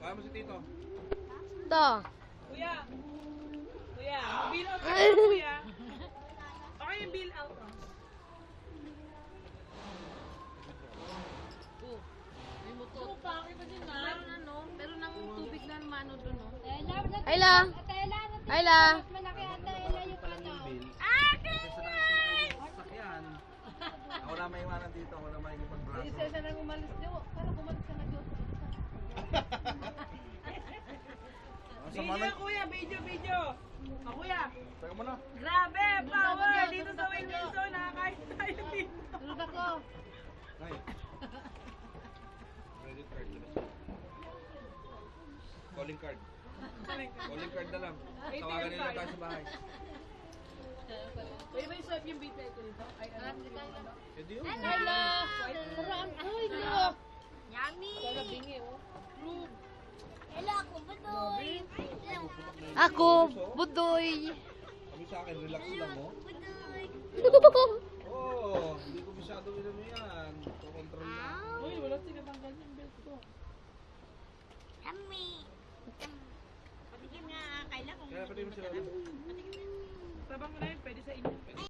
Kaya mo si Tito. Ito. Kuya. Kuya, bill out ka kuya. Okay yung bill out. May motor. Bakit ba din na? Meron ng tubig na mano doon, no? Ayla. Ayla. Malaki ata Ela yung ano. Sakyan. Ako na may iwanan dito. Ako na may ipag-braso. Isa nang umalis niyo. Parang umalis ka na Diyos. Video kuya, video. Kuya. Teka mo na. Grabe, power dito sa Wilkinson. Nakakain tayo dito. Tulog ako. Ay. Credit card. Calling card. Calling card na lang. Tawagan nila tayo sa bahay. Pwede ba i-swipe yung BPI ko dito? Ay, ano? Pwede yun. Hello. Parang, ay, no. Yummy! Para bingi, oh. Ela, ako budoy! Ako, budoy. Kami sa akin, relax lang mo. Budoy! Oo, hindi ko masyado inom yan. Kukontrol na. Uy, wala tinatanggal yung belt ko. Yummy! Patigin nga, Kayla, kung Kaya pati mo sila. Tabang na yun, pwede sa inyo. Ay,